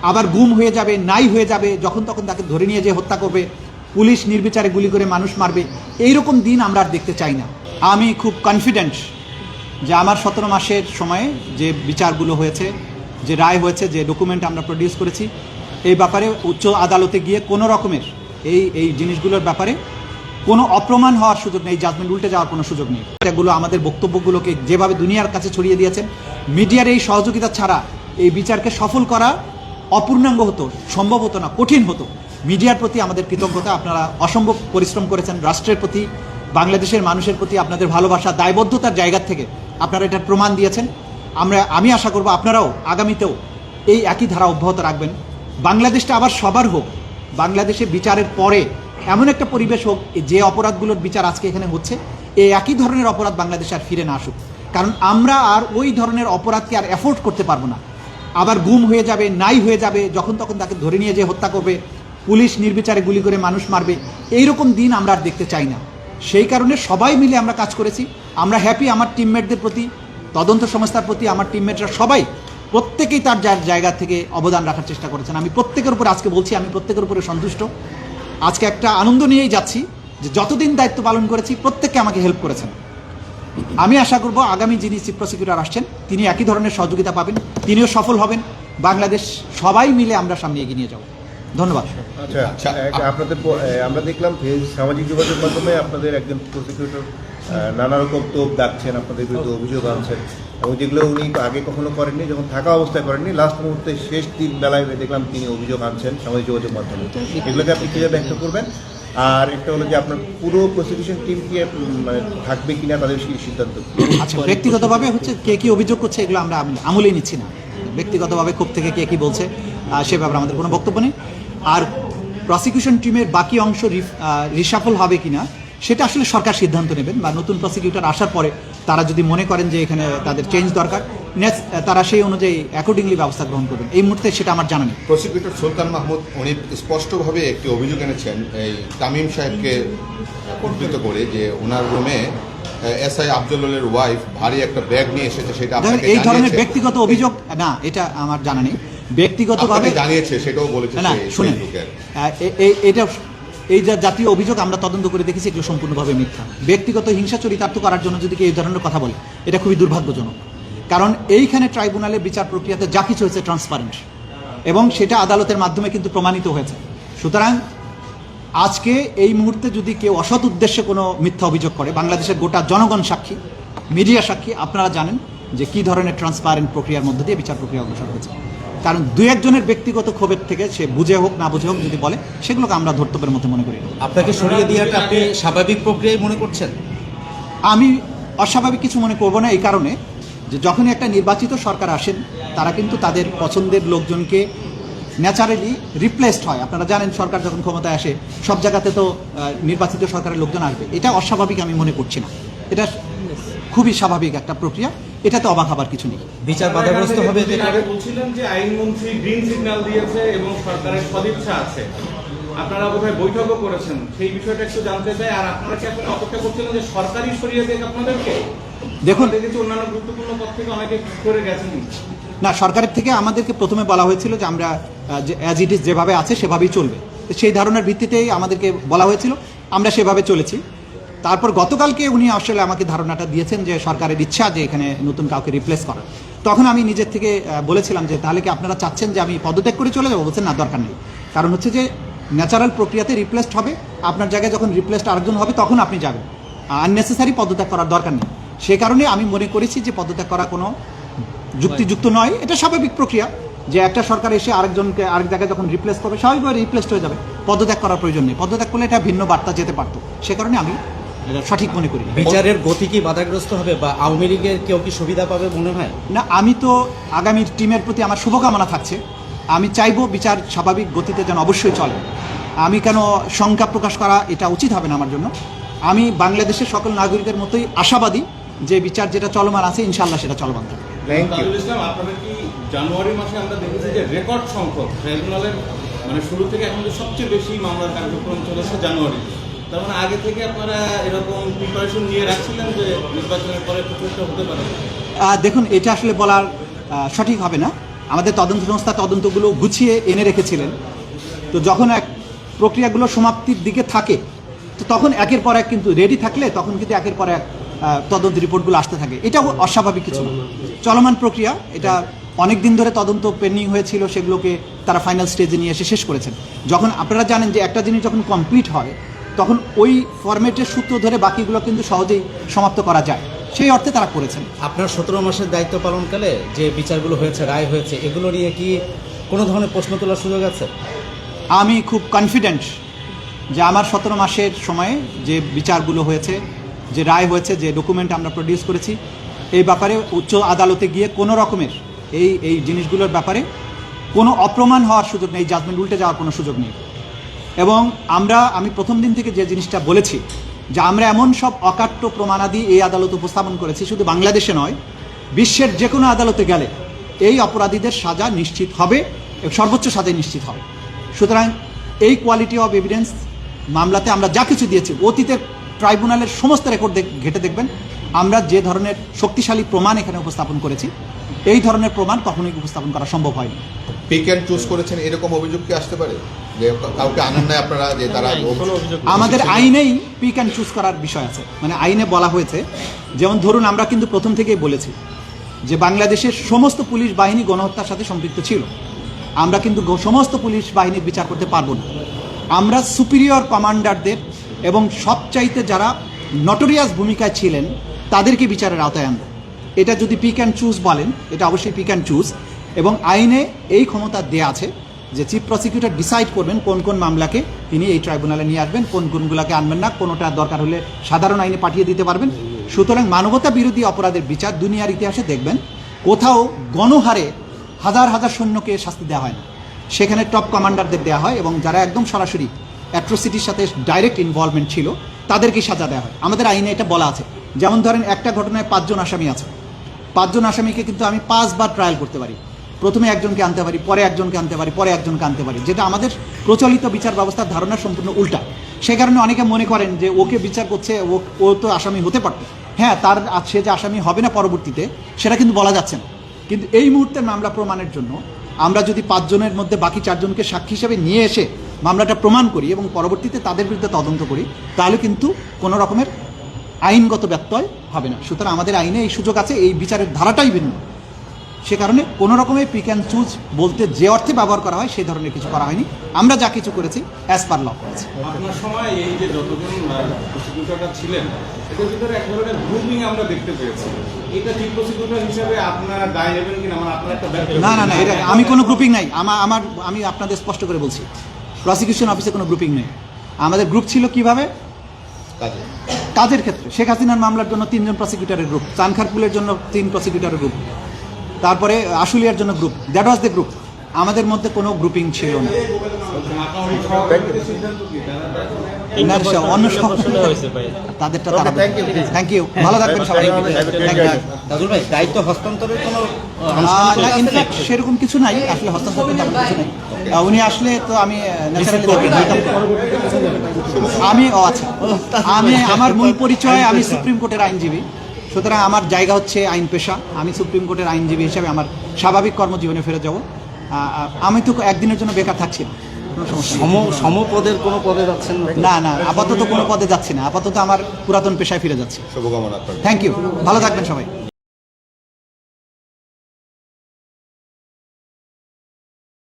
আবার গুম হয়ে যাবে, নাই হয়ে যাবে, যখন তখন তাকে ধরে নিয়ে যে হত্যা করবে, পুলিশ নির্বিচারে গুলি করে মানুষ মারবে, এইরকম দিন আমরা আর দেখতে চাই না। আমি খুব কনফিডেন্ট যে আমার 17 মাসের সময়ে যে বিচারগুলো হয়েছে, যে রায় হয়েছে, যে ডকুমেন্ট আমরা প্রডিউস করেছি, এই ব্যাপারে উচ্চ আদালতে গিয়ে কোনো রকমের এই জিনিসগুলোর ব্যাপারে কোনো অপ্রমাণ হওয়ার সুযোগ নেই, জাজমেন্ট উল্টে যাওয়ার কোনো সুযোগ নেই। এগুলো আমাদের বক্তব্যগুলোকে যেভাবে দুনিয়ার কাছে ছড়িয়ে দিয়েছেন, মিডিয়ার এই সহযোগিতা ছাড়া এই বিচারকে সফল করা অপূর্ণাঙ্গ হতো, সম্ভব হতো না, কঠিন হতো। মিডিয়ার প্রতি আমাদের কৃতজ্ঞতা, আপনারা অসম্ভব পরিশ্রম করেছেন। রাষ্ট্রের প্রতি, বাংলাদেশের মানুষের প্রতি আপনাদের ভালোবাসা, দায়বদ্ধতার জায়গা থেকে আপনারা এটার প্রমাণ দিয়েছেন। আমি আশা করব আপনারাও আগামীতেও এই একই ধারা অব্যাহত রাখবেন। বাংলাদেশটা আবার সবার হোক, বাংলাদেশে বিচারের পরে এমন একটা পরিবেশ হোক যে অপরাধগুলোর বিচার আজকে এখানে হচ্ছে, এই একই ধরনের অপরাধ বাংলাদেশে আর ফিরে না আসুক। কারণ আমরা আর ওই ধরনের অপরাধকে আর অ্যাফোর্ড করতে পারবো না। আবার গুম হয়ে যাবে, নাই হয়ে যাবে, যখন তখন তাকে ধরে নিয়ে যে হত্যা করবে, পুলিশ নির্বিচারে গুলি করে মানুষ মারবে, এইরকম দিন আমরা আর দেখতে চাই না। সেই কারণে সবাই মিলে আমরা কাজ করেছি। আমরা হ্যাপি আমার টিমমেটদের প্রতি, তদন্ত সংস্থার প্রতি। আমার টিমমেটরা সবাই প্রত্যেকেই তার জায়গা থেকে অবদান রাখার চেষ্টা করেছেন। আমি প্রত্যেকের উপরে আজকে বলছি, আমি প্রত্যেকের উপরে সন্তুষ্ট। আজকে একটা আনন্দ নিয়েই যাচ্ছি যে যতদিন দায়িত্ব পালন করেছি প্রত্যেককে আমাকে হেল্প করেছেন। আমি আশা করব আগামী যিনি চিফ প্রসিকিউটর আসছেন তিনি একই ধরনের সহযোগিতা পাবেন, তিনিও সফল হবেন। বাংলাদেশ সবাই মিলে আমরা সামনে এগিয়ে নিয়ে যাব। ধন্যবাদ। আচ্ছা, আপনাদের আমরা দেখলাম সামাজিক যোগাযোগ মাধ্যমে আপনাদের একজন প্রসিকিউটর নানা রকম তোপ ডাকছেন, আপনাদের বিরুদ্ধে অভিযোগ আনছেন, এবং যেগুলো উনি আগে কখনো করেননি, যখন থাকা অবস্থায় করেননি, লাস্ট মুহূর্তে শেষ দিন বেলায় দেখলাম তিনি অভিযোগ আনছেন সামাজিক যোগাযোগ মাধ্যমে। এগুলোকে আপনি কীভাবে ব্যাখ্যা করবেন? আর একটা হলো যে আপনার পুরো প্রসিকিউশন টিম কি মানে থাকবে কিনা, তাদের সেই সিদ্ধান্ত? আচ্ছা, ব্যক্তিগতভাবে হচ্ছে কে কি অভিযোগ করছে এগুলো আমরা আমলেই নিচ্ছি না। ব্যক্তিগতভাবে খুব থেকে কে কি বলছে সে ব্যাপারে আমাদের কোনো বক্তব্য নেই। আর প্রসিকিউশন টিমের বাকি অংশ রিশাফল হবে কিনা সেটা আসলে সরকার সিদ্ধান্ত নেবেন, বা নতুন প্রসিকিউটর আসার পরে তারা যদি মনে করেন যে এখানে তাদের চেঞ্জ দরকার, তারা সেই অনুযায়ী অ্যাকর্ডিংলি ব্যবস্থা গ্রহণ করবেন। এই মুহূর্তে সেটা আমার জানা নেই। প্রসিকিউটর সুলতান মাহমুদ উনি স্পষ্টভাবে একটি অভিযোগ এনেছেন এই তামিম সাহেবকে উদ্ধৃত করে, যে ওনার রুমে এসআই আফজলের ওয়াইফ ভারী একটা ব্যাগ নিয়ে এসেছে। সেটা আপনাকে এই ধরনের ব্যক্তিগত অভিযোগ না, এটা আমার জানা নেই। ব্যক্তিগতভাবে জানিয়েছে, সেটাও বলেছে। না শুনেন, এটা এই যে জাতীয় অভিযোগ আমরা তদন্ত করে দেখেছি, এগুলো সম্পূর্ণভাবে মিথ্যা। ব্যক্তিগত হিংসা চরিতার্থ করার জন্য যদি এই ধরনের কথা বলে, এটা খুবই দুর্ভাগ্যজনক। কারণ এইখানে ট্রাইব্যুনালের বিচার প্রক্রিয়াতে যা কিছু হয়েছে ট্রান্সপারেন্ট, এবং সেটা আদালতের মাধ্যমে কিন্তু প্রমাণিত হয়েছে। সুতরাং আজকে এই মুহূর্তে যদি কেউ অসৎ উদ্দেশ্যে কোনো মিথ্যা অভিযোগ করে, বাংলাদেশের গোটা জনগণ সাক্ষী, মিডিয়া সাক্ষী, আপনারা জানেন যে কী ধরনের ট্রান্সপারেন্ট প্রক্রিয়ার মধ্যে দিয়ে বিচার প্রক্রিয়া অগ্রসর হয়েছে। কারণ দু একজনের ব্যক্তিগত ক্ষোভের থেকে, সে বুঝে হোক না বুঝে হোক, যদি বলে, সেগুলোকে আমরা ধর্তব্যের মধ্যে মনে করি। আপনাকে সরিয়ে দেওয়াটা আপনি স্বাভাবিক প্রক্রিয়ায় মনে করছেন? আমি অস্বাভাবিক কিছু মনে করব না, এই কারণে যে যখনই একটা নির্বাচিত সরকার আসেন, তারা কিন্তু তাদের পছন্দের লোকজনকে ন্যাচারালি রিপ্লেসড হয়। আপনারা জানেন সরকার যখন ক্ষমতায় আসে সব জায়গাতে তো নির্বাচিত সরকারের লোকজন আসবে। এটা অস্বাভাবিক আমি মনে করছি না, এটা খুবই স্বাভাবিক একটা প্রক্রিয়া, এটাতে অবাক হবার কিছু নেই। বিচার বাধাগ্রস্ত হবে। বলছিলেন যে আইনমন্ত্রী গ্রিন সিগন্যাল দিয়েছে এবং সরকারের সদিচ্ছা আছে, আপনারা বোধহয় বৈঠকও করেছেন, সেই বিষয়টা একটু জানতে চাই। আর আপনারা কি এখন অপেক্ষা করছিলেন যে সরকারই সরিয়ে দেখ আপনাদেরকে? দেখুন, দেখেছি অন্যান্য গুরুত্বপূর্ণ পদ থেকে অনেকে করে গেছেন না, সরকারের থেকে আমাদেরকে প্রথমে বলা হয়েছিল যে আমরা অ্যাজ ইট ইজ যেভাবে আছে সেভাবেই চলবে। সেই ধারণার ভিত্তিতেই আমাদেরকে বলা হয়েছিল, আমরা সেভাবে চলেছি। তারপর গতকালকে উনি আসলে আমাকে ধারণাটা দিয়েছেন যে সরকারের ইচ্ছা যে এখানে নতুন কাউকে রিপ্লেস করার। তখন আমি নিজের থেকে বলেছিলাম যে তাহলে কি আপনারা চাচ্ছেন যে আমি পদত্যাগ করে চলে যাবো? বলছেন না, দরকার নেই। কারণ হচ্ছে যে ন্যাচারাল প্রক্রিয়াতে রিপ্লেসড হবে, আপনার জায়গায় যখন রিপ্লেসড আরেকজন হবে তখন আপনি যাবেন, আননেসেসারি পদত্যাগ করার দরকার নেই। সে কারণে আমি মনে করেছি যে পদত্যাগ করা কোনো যুক্তিযুক্ত নয়। এটা স্বাভাবিক প্রক্রিয়া যে একটা সরকার এসে আরেকজনকে আরেক জায়গায় যখন রিপ্লেস করবে, স্বাভাবিকভাবে রিপ্লেসড হয়ে যাবে, পদত্যাগ করার প্রয়োজন নেই। পদত্যাগ করলে এটা ভিন্ন বার্তা যেতে পারত, সে কারণে আমি সঠিক মনে করি। বিচারের গতি কি বাধাগ্রস্ত হবে, বা আওয়ামী লীগের কেউ কি সুবিধা পাবে মনে হয়? না, আমি তো আগামীর টিমের প্রতি আমার শুভকামনা থাকছে। আমি চাইবো বিচার স্বাভাবিক গতিতে যেন অবশ্যই চলে। আমি কেন শঙ্কা প্রকাশ করা, এটা উচিত হবে না আমার জন্য। আমি বাংলাদেশের সকল নাগরিকের মতোই আশাবাদী যে বিচার যেটা চলমান আছে ইনশাআল্লাহ সেটা চলমান থাকবে। আপনাদের কি জানুয়ারি মাসে আমরা দেখেছি যে রেকর্ড সংখ্যক ট্রাইব্যুনালের মানে শুরু থেকে এখন যে সবচেয়ে বেশি মামলার কার্যক্রম চলেছে জানুয়ারি, তার মানে আগে থেকে আপনারা এরকম প্রিপারেশন নিয়ে রাখছিলেন যে নির্বাচনের পরে কিছু একটা হতে পারে? দেখুন, এটা আসলে বলার সঠিক হবে না। আমাদের তদন্ত সংস্থা তদন্তগুলো গুছিয়ে এনে রেখেছিলেন। তো যখন এক প্রক্রিয়াগুলো সমাপ্তির দিকে থাকে তো তখন একের পর এক কিন্তু রেডি থাকলে তখন কিন্তু একের পর এক তদন্ত রিপোর্টগুলো আসতে থাকে। এটাও অস্বাভাবিক কিছু না, চলমান প্রক্রিয়া। এটা অনেক দিন ধরে তদন্ত পেন্ডিং হয়েছিল, সেগুলোকে তারা ফাইনাল স্টেজে নিয়ে এসে শেষ করেছেন। যখন আপনারা জানেন যে একটা জিনিস যখন কমপ্লিট হয় তখন ওই ফরম্যাটের সূত্র ধরে বাকিগুলো কিন্তু সহজেই সমাপ্ত করা যায়, সেই অর্থে তারা করেছেন। আপনার 17 মাসের দায়িত্ব পালনকালে যে বিচারগুলো হয়েছে, রায় হয়েছে, এগুলো নিয়ে কি কোনো ধরনের প্রশ্ন তোলার সুযোগ আছে? আমি খুব কনফিডেন্ট যে আমার 17 মাসের সময়ে যে বিচারগুলো হয়েছে, যে রায় হয়েছে, যে ডকুমেন্ট আমরা প্রডিউস করেছি, এই ব্যাপারে উচ্চ আদালতে গিয়ে কোনো রকমের এই জিনিসগুলোর ব্যাপারে কোনো অপ্রমাণ হওয়ার সুযোগ নেই, জাজমেন্ট উল্টে যাওয়ার কোনো সুযোগ নেই। এবং আমি প্রথম দিন থেকে যে জিনিসটা বলেছি যে আমরা এমন সব অকাট্য প্রমাণাদি এই আদালতে উপস্থাপন করেছি, শুধু বাংলাদেশে নয়, বিশ্বের যে কোনো আদালতে গেলে এই অপরাধীদের সাজা নিশ্চিত হবে, সর্বোচ্চ সাজা নিশ্চিত হবে। সুতরাং এই কোয়ালিটি অফ এভিডেন্স মামলাতে আমরা যা কিছু দিয়েছি, অতীতের ট্রাইব্যুনালের সমস্ত রেকর্ড ঘেঁটে দেখবেন আমরা যে ধরনের শক্তিশালী প্রমাণ এখানে উপস্থাপন করেছি, এই ধরনের প্রমাণ কখনোই উপস্থাপন করা সম্ভব হয়নি। পিক অ্যান্ড চুজ করেছেন এরকম অভিযোগ কি আসতে পারে, যে কাউকে আনেন নাই আপনারা, যে তারা আমাদের আইনেই পিক অ্যান্ড চুজ করার বিষয় আছে, মানে আইনে বলা হয়েছে। যেমন ধরুন, আমরা কিন্তু প্রথম থেকেই বলেছি যে বাংলাদেশের সমস্ত পুলিশ বাহিনী গণহত্যার সাথে সম্পৃক্ত ছিল। আমরা কিন্তু সমস্ত পুলিশ বাহিনীর বিচার করতে পারবো না। আমরা সুপিরিয়র কমান্ডারদের এবং সবচাইতে যারা নটোরিয়াস ভূমিকায় ছিলেন তাদেরকে বিচারের আওতায় আনবো। এটা যদি পিক অ্যান্ড চুজ বলেন, এটা অবশ্যই পিক অ্যান্ড চুজ, এবং আইনে এই ক্ষমতা দেয়া আছে যে চিফ প্রসিকিউটর ডিসাইড করবেন কোন কোন মামলাকে তিনি এই ট্রাইব্যুনালে নিয়ে আসবেন, কোন কোনগুলোকে আনবেন না, কোনোটা দরকার হলে সাধারণ আইনে পাঠিয়ে দিতে পারবেন। সুতরাং মানবতা বিরোধী অপরাধের বিচার দুনিয়ার ইতিহাসে দেখবেন কোথাও গণহারে হাজার হাজার সৈন্যকে শাস্তি দেওয়া হয় না, সেখানে টপ কমান্ডারদের দেওয়া হয় এবং যারা একদম সরাসরি অ্যাট্রোসিটির সাথে ডাইরেক্ট ইনভলভমেন্ট ছিল তাদেরকেই সাজা দেওয়া হয়। আমাদের আইনে এটা বলা আছে। যেমন ধরেন, একটা ঘটনায় 5 জন আসামি আছে, 5 জন আসামিকে কিন্তু আমি 5 বার ট্রায়াল করতে পারি। প্রথমে একজনকে আনতে পারি, পরে একজনকে আনতে পারি, পরে একজনকে আনতে পারি, যেটা আমাদের প্রচলিত বিচার ব্যবস্থার ধারণা সম্পূর্ণ উল্টা। সে কারণে অনেকে মনে করেন যে ওকে বিচার করছে, ও তো আসামি হতে পারত। হ্যাঁ, সে যে আসামি হবে না পরবর্তীতে সেটা কিন্তু বলা যাচ্ছে না। কিন্তু এই মুহূর্তের মামলা প্রমাণের জন্য আমরা যদি 5 জনের মধ্যে বাকি 4 জনকে সাক্ষী হিসেবে নিয়ে এসে মামলাটা প্রমাণ করি এবং পরবর্তীতে তাদের বিরুদ্ধে তদন্ত করি, তাহলে কিন্তু কোনো রকমের আইনগত ব্যত্যয় হবে না। সুতরাং আমাদের আইনে এই সুযোগ আছে, এই বিচারের ধারাটাই ভিন্ন। সে কারণে কোনো রকমের পিক অ্যান্ড চুজ বলতে যে অর্থে ব্যবহার করা হয় সেই ধরনের কিছু করা হয়নি। আমরা যা কিছু করেছি অ্যাজ পার ল করেছি। আপনার সময় এই যে যতজন প্রসিকিউটররা ছিলেন, এদের ভিতরে এক ধরনের গ্রুপিং আমরা দেখতে পেয়েছি। এটা চিফ প্রসিকিউটর হিসেবে আপনারা দায় নেবেন কিনা? মানে আপনার একটা না, এটা আমি কোনো গ্রুপিং নাই। আমি আপনাদের স্পষ্ট করে বলছি, প্রসিকিউশন অফিসে কোনো গ্রুপিং নেই। আমাদের গ্রুপ ছিল কিভাবে? কাজের ক্ষেত্রে শেখ হাসিনার মামলার জন্য 3 জন প্রসিকিউটরের গ্রুপ, চানখারপুলের জন্য 3 প্রসিকিউটরের গ্রুপ, তারপরে আশুলিয়ার জন্য group. That was the group. আমাদের মধ্যে কোনো গ্রুপিং ছিল না। অন্য তাদেরটা তারা। থ্যাংক ইউ, ভালো থাকবেন সবাই। নাজুল ভাই, দায়িত্ব হস্তান্তরের কোনো ইনফ্যাক্ট সেরকম কিছু নাই, আসলে হস্তান্তরের তেমন কিছু নেই। উনি আসলে তো আমি আমার মূল পরিচয়, আমি সুপ্রিম কোর্টের আইনজীবী। সুতরাং আমার জায়গা হচ্ছে আইন পেশা। আমি সুপ্রিম কোর্টের আইনজীবী হিসেবে আমার স্বাভাবিক কর্মজীবনে ফিরে যাব। আমি তো একদিনের জন্য বেকার থাকছি না, কোনো সমস্যা নেই। সমপদের কোনো পদে যাচ্ছেন না, আপাতত কোনো পদে যাচ্ছি না। আপাতত আমার পুরাতন পেশায় ফিরে যাচ্ছি। শুভকামনা। থ্যাংক ইউ, ভালো থাকবেন সবাই।